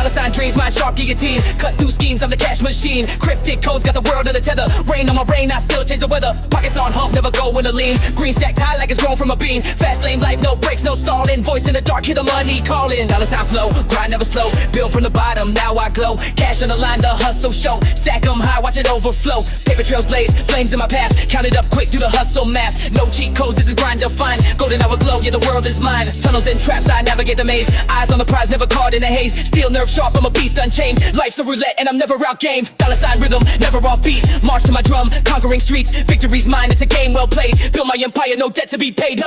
$sign dreams, mind sharp guillotine. Cut through schemes, I'm the cash machine. Cryptic codes got the world in a tether. Rain on my rain, I still change the weather. Pockets on huff, never go in a lean. Green stacked high like it's grown from a bean. Fast lane life, no breaks, no stalling. Voice in the dark, hear the money calling. $sign flow, grind never slow. Build from the bottom, now I glow. Cash on the line, the hustle show. Stack 'em high, watch it overflow. Paper trails blaze, flames in my path. Count it up quick, do the hustle math. No cheat codes, this is grind defined. Golden hour glow, yeah, the world is mine. Tunnels and traps, I navigate the maze. Eyes on the prize, never caught in the haze. Steel nerve sharp, I'm a beast unchained. Life's a roulette and I'm never outgamed. $sign rhythm, never off beat. March to my drum, conquering streets. Victory's mine, it's a game well played. Build my empire, no debt to be paid.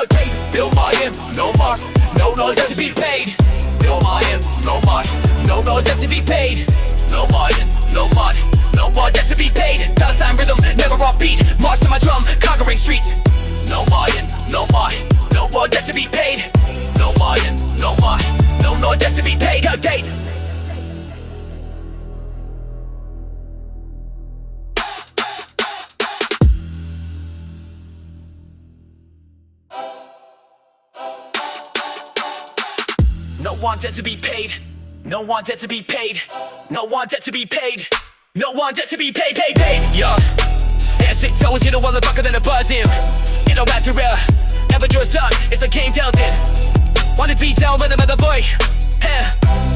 Build my empire, no more, no debt to be paid. Build my empire, no more debt to be paid. No more debt to be paid. $sign rhythm, never off beat. March to my drum, conquering streets. No more debt to be paid. No more debt to be paid. No one debt to be paid. No one debt to be paid. No one debt to be paid. No one debt to be paid. Yeah. Ass sick toes, you know all the bucker than a buzz in. You know after ever dress up, it's a game dealt in. Wanna beat down with another boy.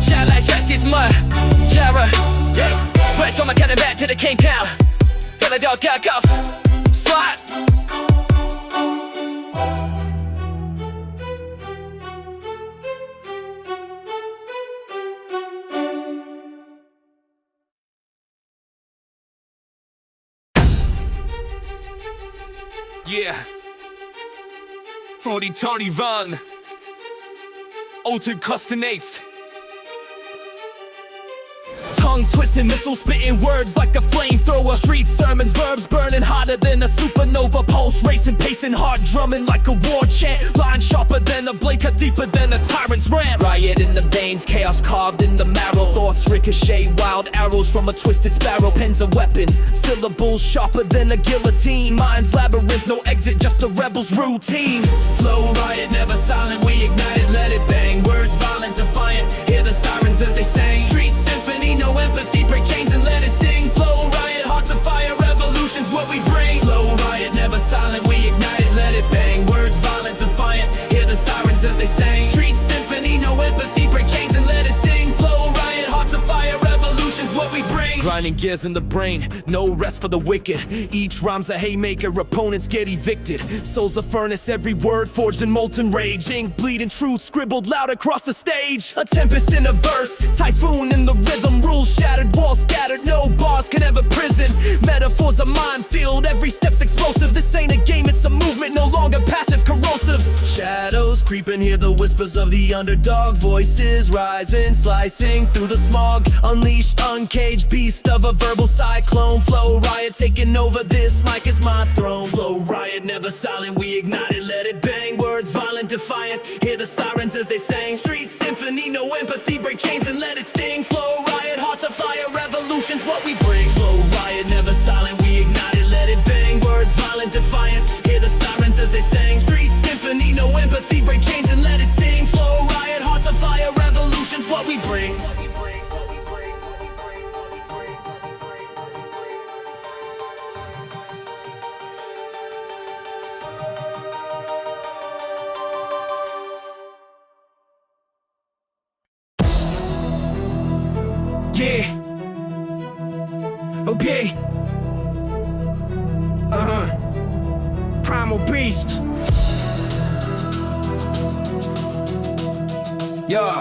Shout like stress is mud. Jara. Fresh on my cannon back to the king pound. Feel the dog got off. Slot. Yeah. 40 Tony Van. Altered custonates. Tongue twisting, missile spitting words like a flamethrower. Street sermons, verbs burning hotter than a supernova. Pulse racing, pacing, heart drumming like a war chant. Line sharper than a blade, cut deeper than a tyrant's rant. Riot in the veins, chaos carved in the marrow. Thoughts ricochet, wild arrows from a twisted sparrow. Pen's a weapon, syllables sharper than a guillotine. Mind's labyrinth, no exit, just a rebel's routine. Flow riot, never silent, we ignite it, let it bang. Words violent, defiant, hear the sirens as they sang. Street symphony, no empathy, break chains and let it sting. Flow riot, hearts of fire, revolution's what we bring. Flow riot, never silent, we ignite it, let it bang. Words violent, defiant, hear the sirens as they sang. Street symphony, no empathy, break chains and let it sting. Flow riot, hearts of fire, revolution's what we bring. Grinding gears in the brain, no rest for the wicked. Each rhyme's a haymaker, opponents get evicted. Soul's a furnace, every word forged in molten rage. Ink bleeding truth scribbled loud across the stage. A tempest in a verse, typhoon in the rhythm. Rules shattered, walls scattered, no bars can ever prison. Metaphors a minefield, every step's explosive. This ain't a game, it's a movement, no longer passive, corrosive. Shadows creeping, hear the whispers of the underdog. Voices rising, slicing through the smog. Unleashed, uncaged beast of a verbal cyclone. Flow riot taking over, this mic is my throne. Flow riot, never silent, we ignite it, let it bang. Words violent, defiant, hear the sirens as they sang. Street symphony, no empathy, break chains and let it sting. Flow riot, hearts of fire, revolution's what we bring. Flow riot, never silent, we ignite it, let it bang. Words violent, defiant, hear the sirens as they sang. Street symphony, no empathy, break chains and let it sting. Flow riot, hearts of fire, revolution's what we bring. Yeah. Okay. Primal beast. Yeah.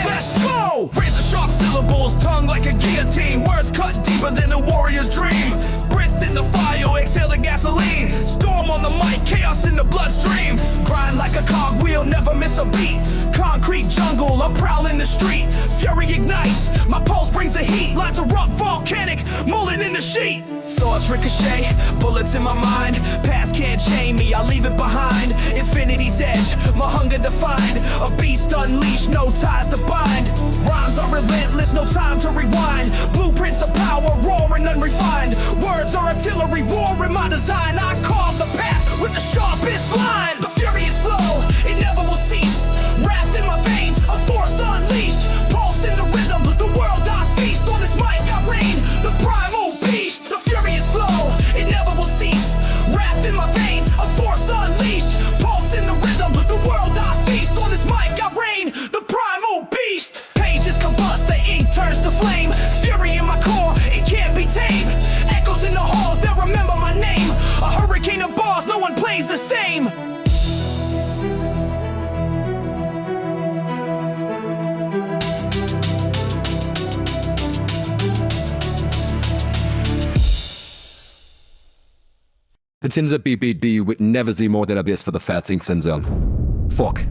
Let's go. Razor sharp syllables, tongue like a guillotine. Words cut deeper than a warrior's dream. Breath in the fire, exhale the gasoline. Storm on the mic, chaos in the bloodstream. Grind like a cogwheel, never miss a beat. Concrete jungle, I'm prowling the street. Fury ignites, my pulse brings the heat. Lines erupt, volcanic, mullet in the sheet. Thoughts ricochet, bullets in my mind. Past can't chain me, I leave it behind. Infinity's edge, my hunger defined. A beast unleashed, no ties to bind. Rhymes are relentless, no time to rewind. Blueprints of power, raw and unrefined. Words are artillery, war in my design. I carve the path with the sharpest line. The furious flow, it never will cease. same. Beziehungsweise BBD would never see more than abyss for the 14th Sensor. Fuck.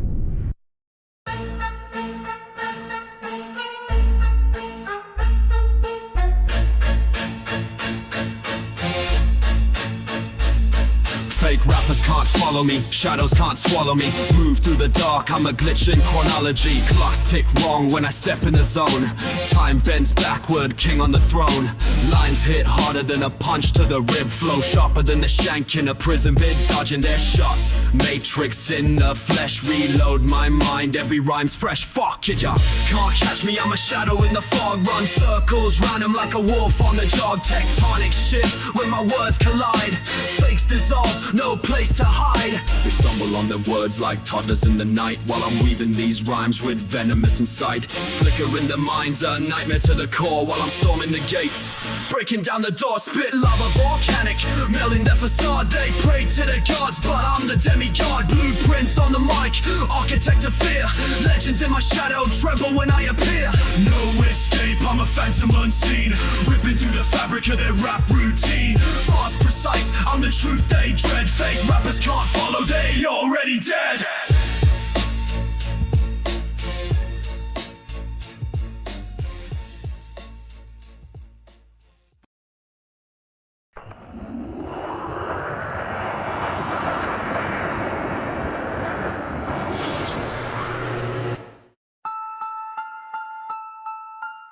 Fake rappers can't follow me, shadows can't swallow me. Move through the dark, I'm a glitch in chronology. Clocks tick wrong when I step in the zone. Time bends backward, king on the throne. Lines hit harder than a punch to the rib. Flow sharper than the shank in a prison bid, dodging their shots. Matrix in the flesh, reload my mind. Every rhyme's fresh, fuck it, ya can't catch me, I'm a shadow in the fog. Run circles round him like a wolf on the jog. Tectonic shift when my words collide. Fakes dissolve, no place to hide. They stumble on their words like toddlers in the night, while I'm weaving these rhymes with venomous insight. Flicker in their minds, a nightmare to the core, while I'm storming the gates, breaking down the door. Spit lava volcanic, melting their facade. They pray to the gods, but I'm the demigod. Blueprints on the mic, architect of fear. Legends in my shadow tremble when I appear. No escape, I'm a phantom unseen, ripping through the fabric of their rap routine. Fast, precise, I'm the truth they dread. Fake rappers can't follow, they already dead.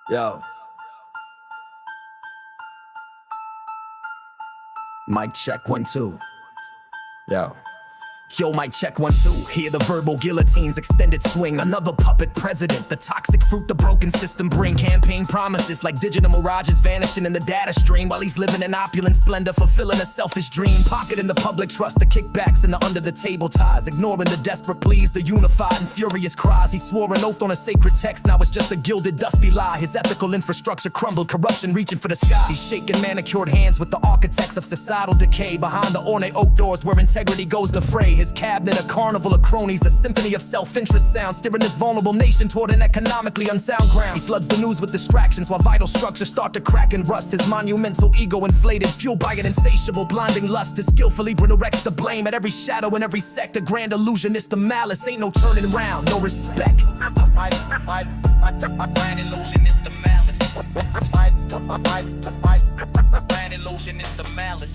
Yo. Mic check 1 2. Yo. Yo, mic check 1 2. Hear the verbal guillotine's extended swing. Another puppet president. The toxic fruit the broken system bring. Campaign promises like digital mirages vanishing in the data stream, while he's living in opulent splendor, fulfilling a selfish dream. Pocketing the public trust, the kickbacks and the under the table ties, ignoring the desperate pleas, the unified and furious cries. He swore an oath on a sacred text, now it's just a gilded dusty lie. His ethical infrastructure crumbled, corruption reaching for the sky. He's shaking manicured hands with the architects of societal decay, behind the ornate oak doors where integrity goes to fray. His cabinet, a carnival of cronies, a symphony of self-interest sounds, steering this vulnerable nation toward an economically unsound ground. He floods the news with distractions while vital structures start to crack and rust. His monumental ego inflated, fueled by an insatiable, blinding lust. His skillfully directs the blame at every shadow in every sector. Grand illusionist of malice, ain't no turning around, no respect. My grand illusionist of malice. My grand illusionist of malice.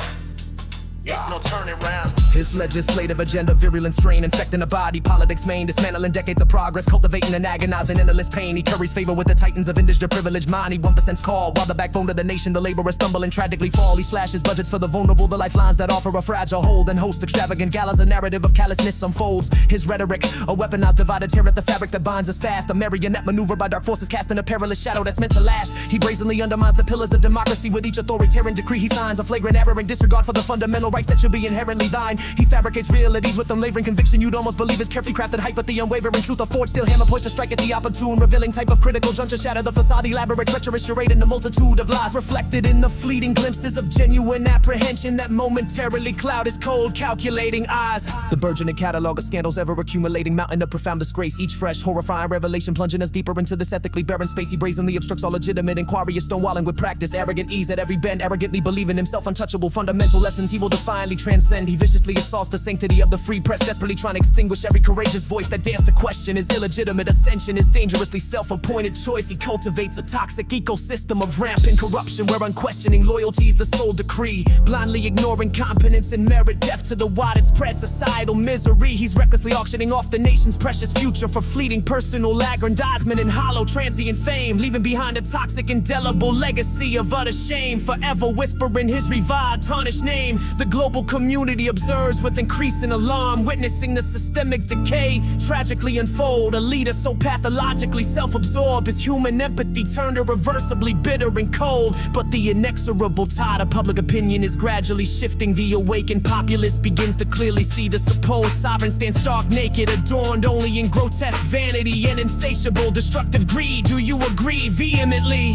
No turning around. His legislative agenda, virulent strain, infecting the body. Politics main, dismantling decades of progress, cultivating and agonizing endless pain. He curries favor with the titans of industry, privileged mind. He 1%'s call, while the backbone of the nation, the laborers stumble and tragically fall. He slashes budgets for the vulnerable, the lifelines that offer a fragile hold, and host extravagant galas. A narrative of callousness unfolds. His rhetoric, a weaponized divided tear at the fabric that binds us fast. A marionette maneuver by dark forces, casting a perilous shadow that's meant to last. He brazenly undermines the pillars of democracy with each authoritarian decree he signs. A flagrant error in disregard for the fundamental rights that should be inherently thine. He fabricates realities with unwavering conviction. You'd almost believe his carefully crafted hype, but the unwavering truth of forged steel hammer poised to strike at the opportune, revealing type of critical juncture, shatter the facade, elaborate treacherous charade in the multitude of lies, reflected in the fleeting glimpses of genuine apprehension that momentarily cloud his cold, calculating eyes. The burgeoning catalog of scandals ever accumulating, mountain of profound disgrace, each fresh, horrifying revelation plunging us deeper into this ethically barren space. He brazenly obstructs all legitimate inquiry, is stonewalling with practice, arrogant ease at every bend, arrogantly believing himself untouchable. Fundamental lessons he will defiantly transcend. He viciously assaults the sanctity of the free press, desperately trying to extinguish every courageous voice that dares to question his illegitimate ascension, his dangerously self-appointed choice. He cultivates a toxic ecosystem of rampant corruption, where unquestioning loyalty is the sole decree, blindly ignoring competence and merit, death to the widest spread societal misery. He's recklessly auctioning off the nation's precious future for fleeting personal aggrandizement and hollow transient fame, leaving behind a toxic indelible legacy of utter shame, forever whispering his reviled tarnished name. The global community observes with increasing alarm, witnessing the systemic decay tragically unfold. A leader so pathologically self-absorbed, his human empathy turned irreversibly bitter and cold. But the inexorable tide of public opinion is gradually shifting. The awakened populace begins to clearly see the supposed sovereign stand stark naked, adorned only in grotesque vanity and insatiable destructive greed. Do you agree vehemently?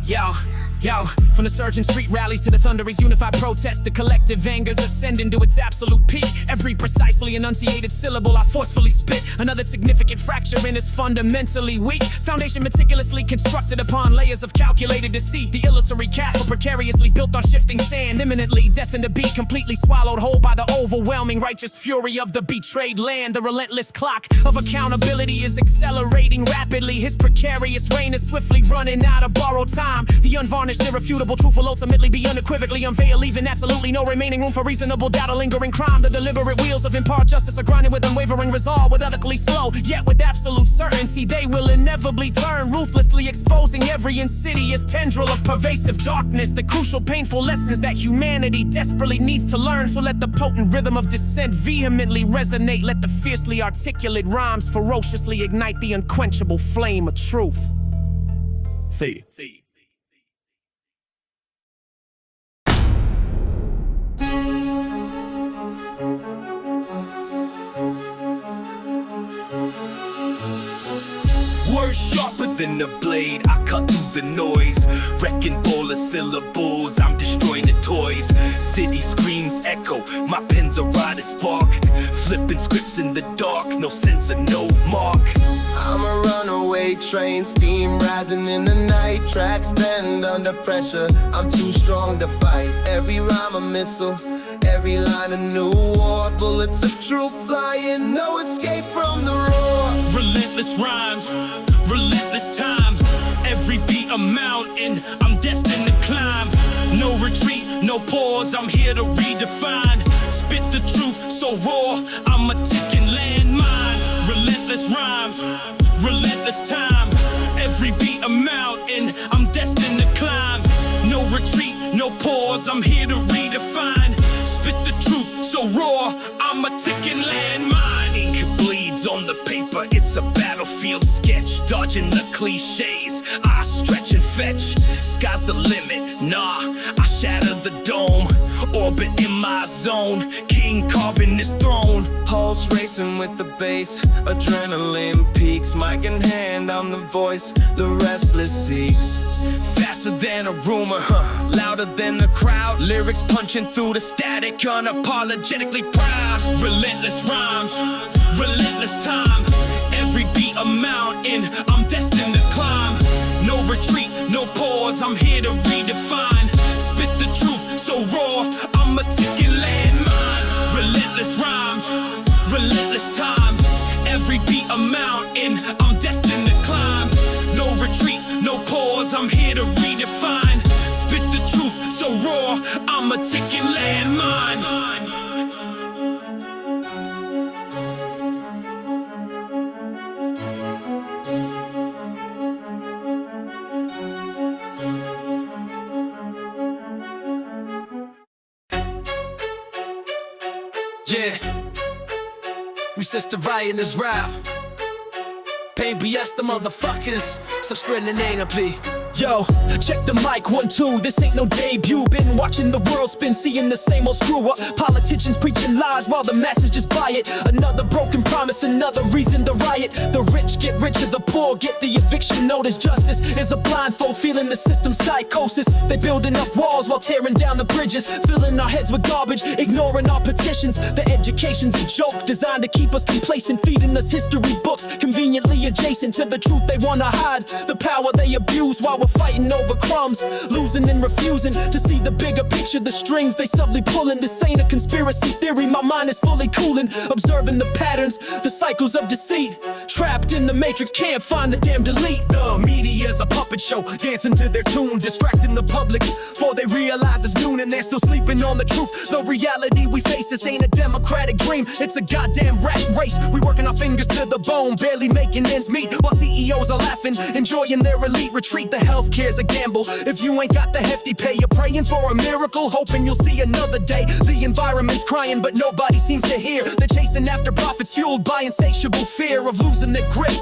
Yo, Yo, from the surging street rallies to the thunderous unified protest, the collective anger's ascending to its absolute peak. Every precisely enunciated syllable I forcefully spit. Another significant fracture in is fundamentally weak. Foundation meticulously constructed upon layers of calculated deceit. The illusory castle precariously built on shifting sand, imminently destined to be completely swallowed whole by the overwhelming righteous fury of the betrayed land. The relentless clock of accountability is accelerating rapidly. His precarious reign is swiftly running out of borrowed time. The unvarnished, irrefutable truth will ultimately be unequivocally unveiled, leaving absolutely no remaining room for reasonable doubt or lingering crime. The deliberate wheels of impartial justice are grinding with unwavering resolve, methodically slow, yet with absolute certainty they will inevitably turn, ruthlessly exposing every insidious tendril of pervasive darkness. The crucial, painful lessons that humanity desperately needs to learn. So let the potent rhythm of dissent vehemently resonate. Let the fiercely articulate rhymes ferociously ignite the unquenchable flame of truth. Thee. Words sharper than a blade, I cut through the noise. Wrecking ball of syllables, I'm destroying the toys. City screams echo, my pen's a riot spark. Flipping scripts in the dark, no sense of no mark. I'm a runaway train, steam rising in the night. Tracks bend under pressure, I'm too strong to fight. Every rhyme a missile, every line a new war. Bullets of truth flying, no escape from the roar. Relentless rhymes, relentless time. Every beat a mountain, I'm destined to climb. No retreat, no pause, I'm here to redefine. Spit the truth so raw, I'm a ticking landmine. Relentless rhymes, relentless time. Every beat a mountain, I'm destined to climb. No retreat, no pause, I'm here to redefine. Spit the truth so raw, I'm a ticking landmine. Ink bleeds on the paper, it's a battlefield sketch. Dodging the cliches, I stretch and fetch. Sky's the limit, nah, I shatter the dome. Orbit in my zone, king carving his throne. Pulse racing with the bass, adrenaline peaks. Mic in hand, I'm the voice the restless seeks. Faster than a rumor, louder than the crowd. Lyrics punching through the static, unapologetically proud. Relentless rhymes, relentless time. Every beat a mountain, I'm destined to climb. No retreat, no pause, I'm here to redefine. Spit the truth so raw, I'm a ticking landmine. Relentless rhymes, relentless time. Every beat a mountain, I'm destined to climb. No retreat, no pause, I'm here to redefine. Spit the truth so raw, I'm a ticking landmine. Yeah, resist the riot in this rap. Pain BS the motherfuckers, so spread the name up, please. Yo, check the mic, 1, 2, this ain't no debut. Been watching the world spin, seeing the same old screw up. Politicians preaching lies while the masses just buy it. Another broken promise, another reason to riot. The rich get richer, the poor get the eviction notice. Justice is a blindfold, feeling the system's psychosis. They building up walls while tearing down the bridges. Filling our heads with garbage, ignoring our petitions. The education's a joke, designed to keep us complacent. Feeding us history books, conveniently adjacent to the truth they wanna hide. The power they abuse while we're fighting over crumbs, losing and refusing to see the bigger picture. The strings they subtly pulling. This ain't a conspiracy theory, my mind is fully cooling, observing the patterns, the cycles of deceit. Trapped in the matrix, can't find the damn delete. The media's a puppet show, dancing to their tune, distracting the public before they realize it's noon and they're still sleeping on the truth. The reality we face, this ain't a democratic dream, it's a goddamn rat race. We working our fingers to the bone, barely making ends meet, while CEOs are laughing, enjoying their elite retreat. The healthcare's a gamble, if you ain't got the hefty pay. You're praying for a miracle, hoping you'll see another day. The environment's crying, but nobody seems to hear. They're chasing after profits, fueled by insatiable fear of losing their grip,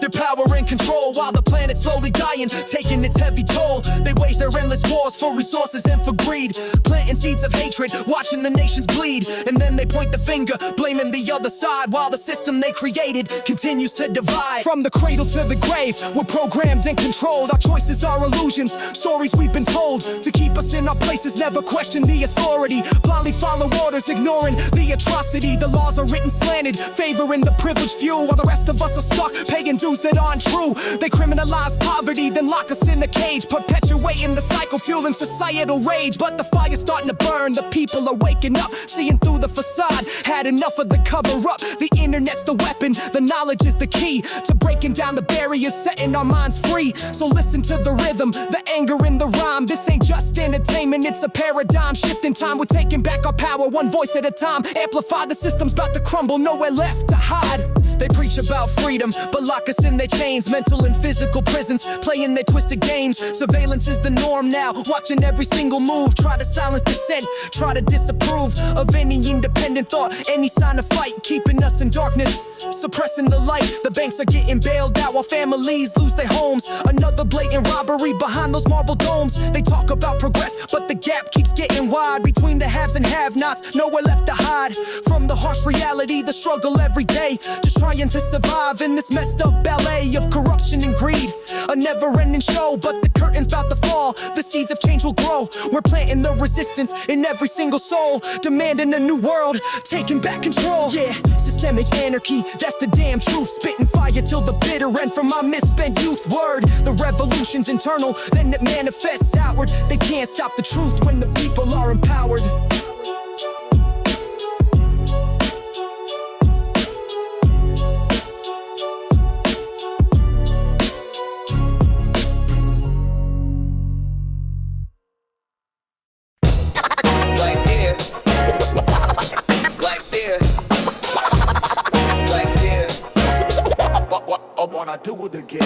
their power and control, while the planet's slowly dying, taking its heavy toll. They wage their endless wars for resources and for greed, planting seeds of hatred, watching the nations bleed. And then they point the finger, blaming the other side, while the system they created continues to divide. From the cradle to the grave, we're programmed and controlled. Our choices faces are illusions, stories we've been told to keep us in our places, never question the authority, blindly follow orders, ignoring the atrocity. The laws are written slanted, favoring the privileged few, while the rest of us are stuck paying dues that aren't true. They criminalize poverty, then lock us in a cage, perpetuating the cycle, fueling societal rage. But the fire's starting to burn, the people are waking up, seeing through the facade, had enough of the cover-up. The internet's the weapon, the knowledge is the key to breaking down the barriers, setting our minds free. So listen to the rhythm, the anger in the rhyme. This ain't just entertainment, it's a paradigm shift in time. We're taking back our power, one voice at a time. Amplify, the system's about to crumble, nowhere left to hide. They preach about freedom, but lock us in their chains, mental and physical prisons, playing their twisted games. Surveillance is the norm now, watching every single move. Try to silence dissent, try to disapprove of any independent thought, any sign of fight, keeping us in darkness, suppressing the light. The banks are getting bailed out while families lose their homes. Another blatant robbery behind those marble domes. They talk about progress, but the gap keeps getting wide between the haves and have-nots, nowhere left to hide from the harsh reality, the struggle every day, just trying to survive in this messed up ballet of corruption and greed. A never-ending show, but the curtain's about to fall. The seeds of change will grow. We're planting the resistance in every single soul, demanding a new world, taking back control. Yeah, systemic anarchy, that's the damn truth. Spitting fire till the bitter end from my misspent youth. Word, the revolution's internal, then it manifests outward. They can't stop the truth when the people are empowered. I do it again.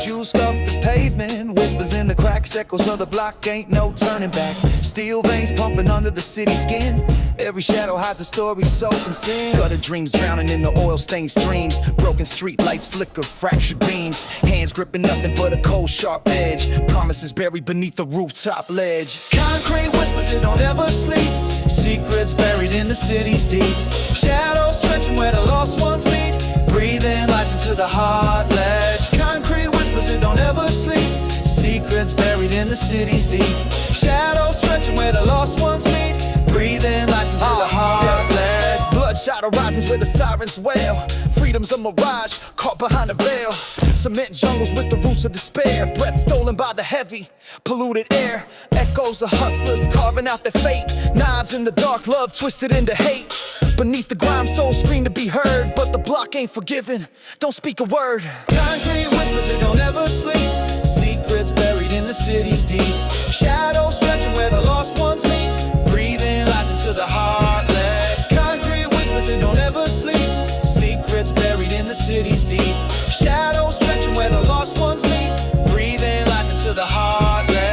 Shoes scuff the pavement, whispers in the cracks, echoes of the block, ain't no turning back. Steel veins pumping under the city skin. Every shadow hides a story soaked in sin. Gutter dreams drowning in the oil-stained streams. Broken street lights flicker, fractured beams. Hands gripping nothing but a cold, sharp edge. Promises buried beneath the rooftop ledge. Concrete whispers it don't ever sleep. Secrets buried in the city's deep. Shadows stretching where the lost ones meet. Breathing life into the hard ledge. Concrete whispers it don't ever sleep. Secrets buried in the city's deep. Shadows stretching where the lost ones meet. Breathing life into the hard ledge. Bloodshot horizons where the sirens wail. Freedom's a mirage, caught behind a veil. Cement jungles with the roots of despair. Breath stolen by the heavy, polluted air. Echoes of hustlers carving out their fate. Knives in the dark, love twisted into hate. Beneath the grime, souls scream to be heard, but the block ain't forgiven. Don't speak a word. Concrete whispers it don't ever sleep. Secrets buried in the city's deep. Shadows stretching where the lost ones meet. Breathing life into the hard ledge. Concrete whispers it don't ever sleep. Secrets buried in the city's deep. Shadows stretching where the lost ones meet. Breathing life into the hard ledge.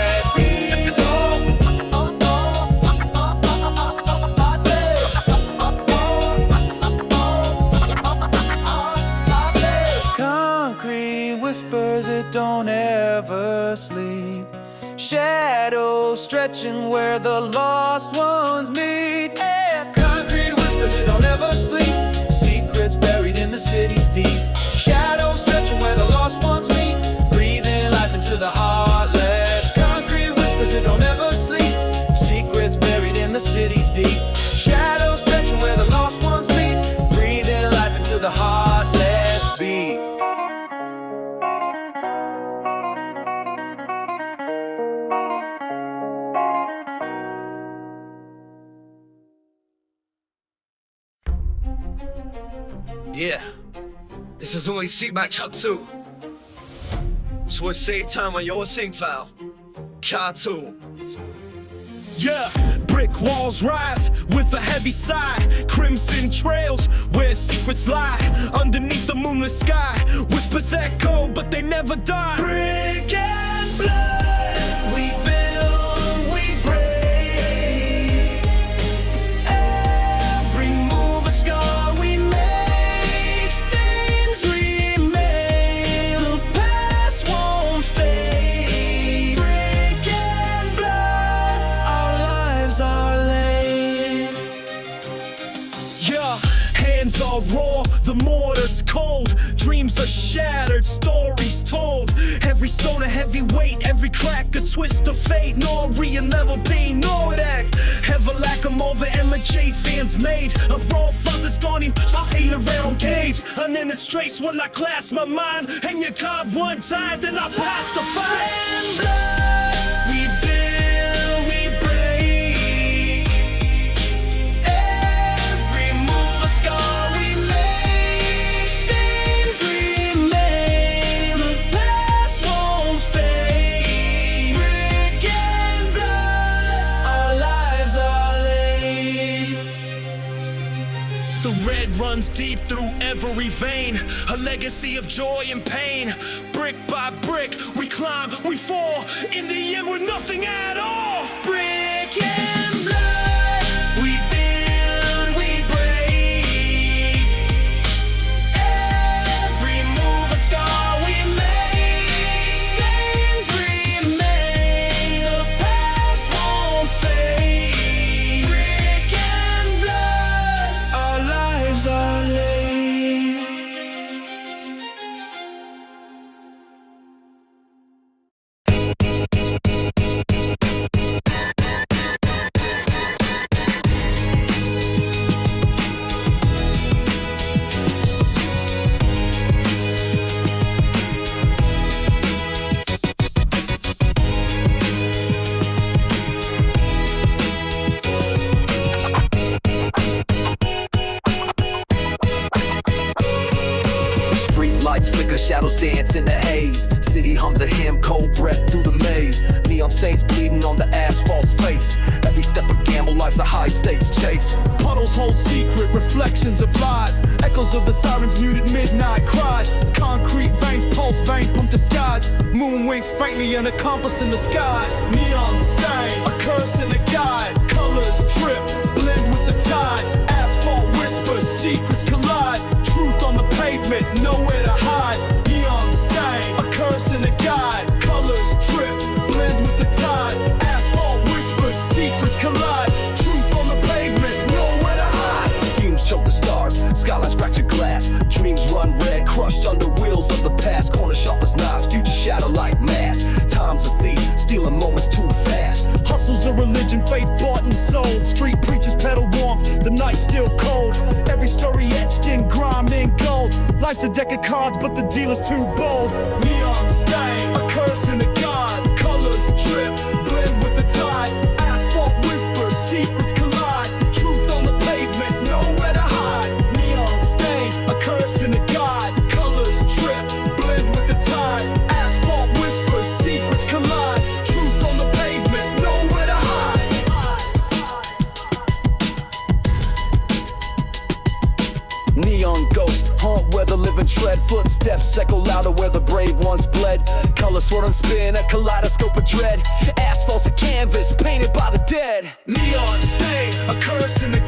Concrete whispers it don't ever sleep. Shadows stretching where the lost ones meet. Yeah. Concrete whispers it don't ever sleep. Secrets buried in the city's deep. Shadows stretching where the lost ones meet. Breathing life into the hard ledge. Concrete whispers it don't ever sleep. Secrets buried in the city's deep. Shadows stretching where the lost ones meet. Breathing life into the hard ledge beat. Yeah, this is only CMAC Chop 2. Switch save time on your sync file. Car 2. Yeah, brick walls rise with a heavy sigh. Crimson trails where secrets lie. Underneath the moonless sky, whispers echo, but they never die. Brick and blood, we build, we break. Every move a scar we make. Stains remain, the past won't fade. Brick and blood, our lives are laid. Yeah, hands flames are raw, the mortar's cold. Dreams are shattered, stories told. Every stone a heavy weight, every crack a twist of fate. No real never be, no that. Ever lack 'em over MJ fans made of raw feathers dawning. I hate around caves. And in the streets when I class my mind. And you caught one time, then I pass the fight. And blood, we build, we break. Every move a scar we make. Stains remain, the past won't fade. Brick and blood, our lives are laid. The red runs deep through every vein, a legacy of joy and pain. Brick by brick, we climb, we fall. In the end, we're nothing at all. Brick and blood, we build, we break. Every move a scar we make. Stains remain, the past won't fade. Brick and blood, our lives are laid. Shadows dance in the haze. City hums a hymn, cold breath through the maze. Neon stains bleeding on the asphalt's face. Every step a gamble, life's a high stakes chase. Puddles hold secret, reflections of lies. Echoes of the sirens, muted midnight cries. Concrete veins, pulse veins, pump the skies. Moon winks faintly, an accomplice in the skies. Neon stain, a curse and a guide. Colors drip, blend with the tide. Asphalt whispers, secrets collide. Truth on the pavement, nowhere to hide. Neon stain, a curse and a guide. Colors drip, blend with the tide. Asphalt whispers, secrets collide. Truth on the pavement, nowhere to hide. Fumes choke the stars, skylines fracture glass. Dreams run red, crushed under wheels of the past. Corner sharp as knives, future shadow like mass. Time's a thief, stealing moments too fast. Hustle's a religion, faith bought and sold. Street preachers peddle warmth, the night's still cold. Every story etched in grime and gold. Life's a deck of cards, but the dealer's too bold. Neon stain, a curse and a god. Colors drip, blend with the tide. Asphalt whispers, secrets collide. Truth on the pavement, nowhere to hide. Neon stain, a curse and a god. Colors drip, blend with the tide. Asphalt whispers, secrets collide. Truth on the pavement, nowhere to hide. Neon ghosts haunt where the living tread. Footsteps echo louder where the brave ones bled. Colors swirl and spin, a kaleidoscope of dread. Asphalt's a canvas painted by the dead. Neon stain, a curse and a